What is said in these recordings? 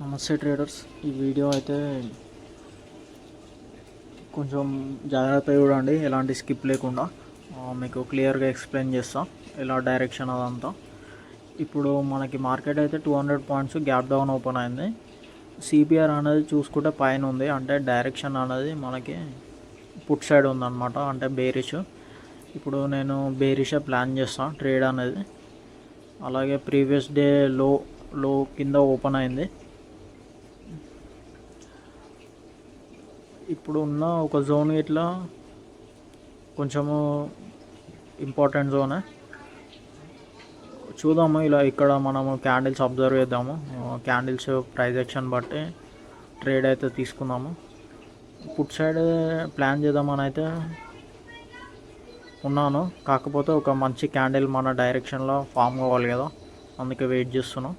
నమస్తే ట్రేడర్స్. ఈ వీడియో అయితే కొంచెం జాగ్రత్తగా చూడండి, ఎలాంటి స్కిప్ లేకుండా మీకు క్లియర్గా ఎక్స్ప్లెయిన్ చేస్తా ఎలా డైరెక్షన్ అదంతా. ఇప్పుడు మనకి మార్కెట్ అయితే 200 పాయింట్స్ గ్యాప్ డౌన్ ఓపెన్ అయింది. సిపిఆర్ అనేది చూసుకుంటే పైన ఉంది, అంటే డైరెక్షన్ అనేది మనకి పుట్ సైడ్ ఉందన్నమాట, అంటే బేరిష్. ఇప్పుడు నేను బేరిషే ప్లాన్ చేస్తాను ట్రేడ్ అనేది. అలాగే ప్రీవియస్ డే లో కింద ఓపెన్ అయింది. ఇప్పుడు ఉన్న ఒక జోన్ ఇట్లా కొంచెము ఇంపార్టెంట్ జోనే చూద్దాము. ఇలా ఇక్కడ మనము క్యాండిల్స్ అబ్జర్వ్ చేద్దాము. క్యాండిల్స్ ప్రైస్ యాక్షన్ బట్టి ట్రేడ్ అయితే తీసుకుందాము. పుట్ సైడ్ ప్లాన్ చేద్దామని అయితే ఉన్నాను, కాకపోతే ఒక మంచి క్యాండిల్ మన డైరెక్షన్లో ఫామ్ కావాలి కదా, అందుకే వెయిట్ చేస్తున్నాం.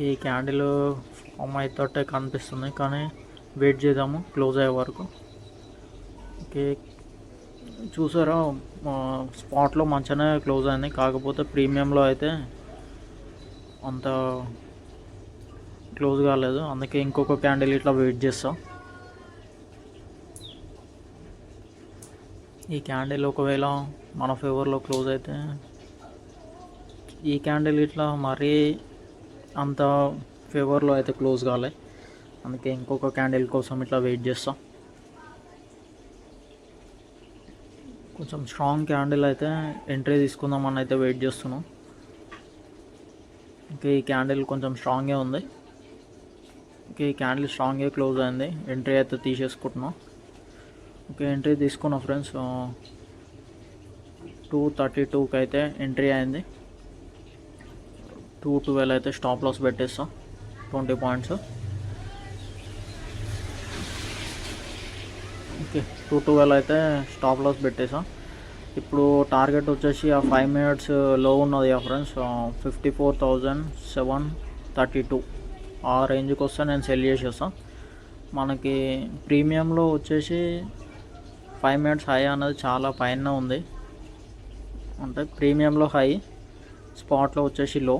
ఈ క్యాండిల్ ఫామ్ అయితే కనిపిస్తుంది, కానీ వెయిట్ చేద్దాము క్లోజ్ అయ్యే వరకు. ఓకే, చూసారా స్పాట్లో మంచిగానే క్లోజ్ అయింది, కాకపోతే ప్రీమియంలో అయితే అంత క్లోజ్ కాలేదు, అందుకే ఇంకొక క్యాండిల్ ఇట్లా వెయిట్ చేస్తాం. ఈ క్యాండిల్ ఒకవేళ మన ఫేవర్లో క్లోజ్ అయితే, ఈ క్యాండిల్ ఇట్లా మరీ అంత ఫేవర్లో అయితే క్లోజ్ కాలే, అందుకే ఇంకొక క్యాండిల్ కోసం ఇట్లా వెయిట్ చేస్తాం. కొంచెం స్ట్రాంగ్ క్యాండిల్ అయితే ఎంట్రీ తీసుకుందామని అయితే వెయిట్ చేస్తున్నాం. ఇంకా ఈ క్యాండిల్ కొంచెం స్ట్రాంగే ఉంది. ఓకే, ఈ క్యాండిల్ స్ట్రాంగే క్లోజ్ అయింది, ఎంట్రీ అయితే తీసేసుకుంటున్నాం. ఓకే, ఎంట్రీ తీసుకున్నాం ఫ్రెండ్స్. 232కి అయితే ఎంట్రీ అయింది. 212 అయితే స్టాప్ లాస్ పెట్టేస్తాం, 20 పాయింట్స్. ఓకే, 212 అయితే స్టాప్ లాస్ పెట్టేసాం. ఇప్పుడు టార్గెట్ వచ్చేసి ఆ 5 మినిట్స్ లో ఉన్నది ఫ్రెండ్స్, 54,732 ఆ రేంజ్కి వస్తే నేను సెల్ చేసేస్తాను. మనకి ప్రీమియంలో వచ్చేసి 5 మినిట్స్ హై అన్నది చాలా పైన ఉంది, అంటే ప్రీమియంలో హై, స్పాట్లో వచ్చేసి లో,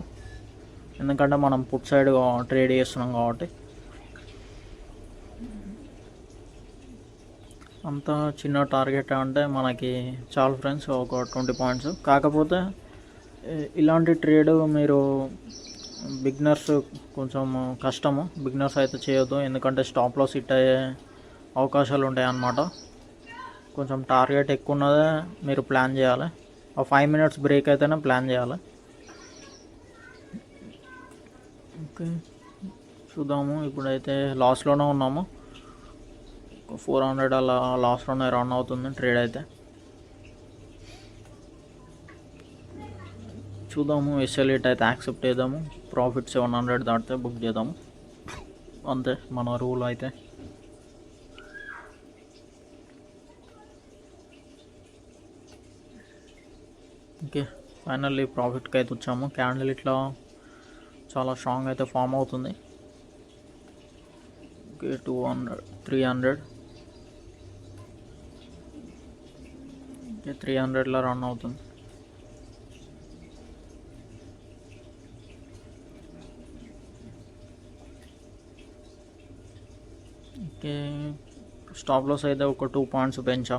ఎందుకంటే మనం పుట్ సైడ్ ట్రేడ్ చేస్తున్నాం కాబట్టి. అంత చిన్న టార్గెట్ అంటే మనకి చాలు ఫ్రెండ్స్, ఒక 20 పాయింట్స్. కాకపోతే ఇలాంటి ట్రేడ్ మీరు బిగినర్స్ కొంచెం కష్టము, బిగినర్స్ అయితే చేయొద్దు, ఎందుకంటే స్టాప్ లాస్ హిట్ అయ్యే అవకాశాలు ఉంటాయి అన్నమాట. కొంచెం టార్గెట్ ఎక్కువ ఉన్నదే మీరు ప్లాన్ చేయాలి, ఆ 5 మినిట్స్ బ్రేక్ అయితేనే ప్లాన్ చేయాలి. ఓకే, చూద్దాము. ఇప్పుడైతే లాస్లోనే ఉన్నాము, 400 అలా లాస్ట్లోనే రన్ అవుతుంది ట్రేడ్ అయితే. చూద్దాము, ఎస్ఎల్ఈట్ అయితే యాక్సెప్ట్ చేద్దాము, ప్రాఫిట్ 700 దాటితే బుక్ చేద్దాము, అంతే మన రూల్ అయితే. ఓకే, ఫైనల్లీ ప్రాఫిట్కి అయితే వచ్చాము. క్యాండిల్ ఇట్లా చాలా స్ట్రాంగ్ అయితే ఫామ్ అవుతుంది. ఓకే, 200 300 300లో రన్ అవుతుంది. ఓకే, స్టాప్ లాస్ అయితే ఒక 2 పాయింట్స్ పెంచా,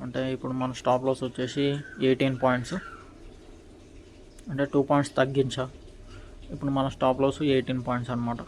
అంటే ఇప్పుడు మన స్టాప్ లాస్ వచ్చేసి 18 పాయింట్స్, అంటే 2 పాయింట్స్ తగ్గించా. ఇప్పుడు మన స్టాప్ లాస్ 18 పాయింట్స్ అనమాట.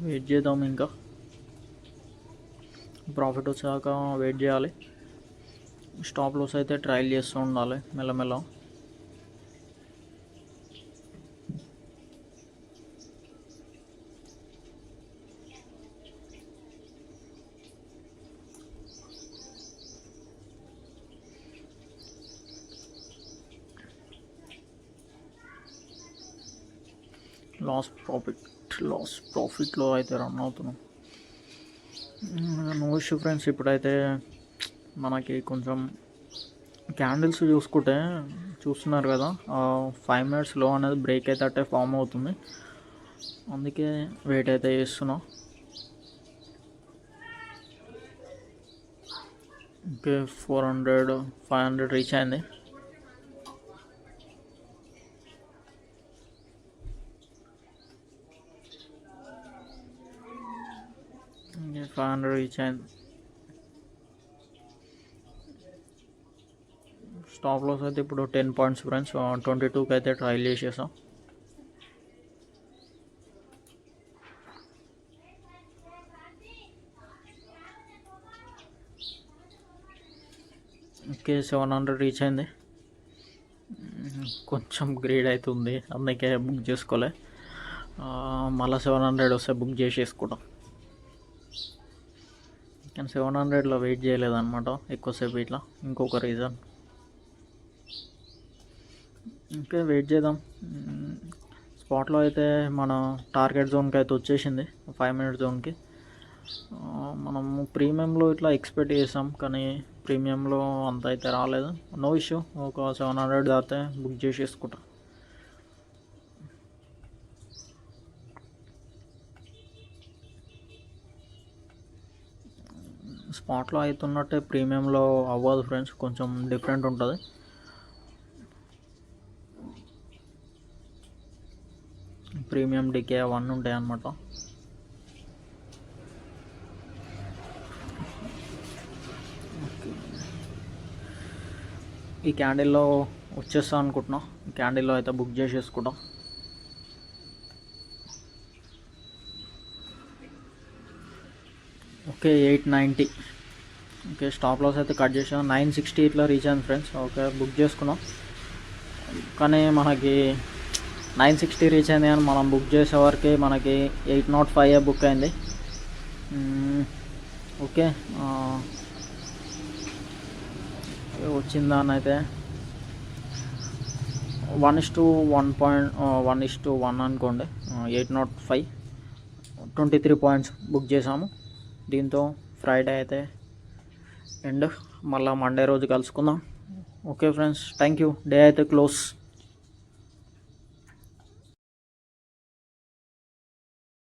వెయిట్ చేద్దాం, ఇంకా ప్రాఫిట్ వచ్చాక వెయిట్ చేయాలి. స్టాప్ లాస్ అయితే ట్రయల్ చేస్తూ ఉండాలి మెల్లమెల్ల. లాస్ ప్రాఫిట్ ప్రాఫిట్లో అయితే రన్ అవుతున్నాం. No issue friends. ఇప్పుడైతే మనకి కొంచెం క్యాండిల్స్ చూస్తున్నారు కదా, 5 minutes లో అనేది బ్రేక్ అయితే అట్టే ఫామ్ అవుతుంది. అందుకే వెయిట్ అయితే చేస్తున్నా. ఓకే, 400 500 రీచ్ అయింది. ఓకే, 500 రీచ్ అయింది. స్టాప్ లాస్ అయితే ఇప్పుడు 10 points ఫ్రెండ్స్. 22కి అయితే ట్రయల్ చేసేసాం. ఓకే, 700 రీచ్ అయింది. కొంచెం గ్రేడ్ అవుతుంది, అందుకే బుక్ చేసుకోలే. మళ్ళీ 700 వస్తే బుక్ చేసేసుకుంటాం. కానీ 700లో వెయిట్ చేయలేదన్నమాట ఎక్కువసేపు. ఇట్లా ఇంకొక రీజన్. ఇంకా వెయిట్ చేద్దాం. స్పాట్లో అయితే మన టార్గెట్ జోన్కి అయితే వచ్చేసింది, 5 minute జోన్కి. మనము ప్రీమియంలో ఇట్లా ఎక్స్పెక్ట్ చేసాం, కానీ ప్రీమియంలో అంత అయితే రాలేదు. నో ఇష్యూ, ఒక 700 దాతే బుక్ చేసేసుకుంటా. స్పాట్లో అవుతున్నట్టే ప్రీమియంలో అవ్వదు ఫ్రెండ్స్, కొంచెం డిఫరెంట్ ఉంటుంది. ప్రీమియం డికే అవన్నీ ఉంటాయి అన్నమాట. ఈ క్యాండిల్లో వచ్చేస్తా అనుకుంటున్నా. ఈ క్యాండిల్లో అయితే బుక్ చేసేసుకుంటాం. ఓకే, 890. ఓకే, స్టాప్ లాస్ అయితే కట్ చేసాం. 960 ఇట్లా రీచ్ అయింది ఫ్రెండ్స్. ఓకే, బుక్ చేసుకున్నాం. కానీ మనకి 960 రీచ్ అయింది, కానీ మనం బుక్ చేసే వరకు మనకి 805 బుక్ అయింది. ఓకే, వచ్చిందని అయితే 1:1 అనుకోండి. 805 23 points బుక్ చేసాము. దీంతో ఫ్రైడే అయితే ఎండ్. మళ్ళీ మండే రోజు కలుసుకుందాం. Okay friends, thank you. Day అయితే క్లోజ్.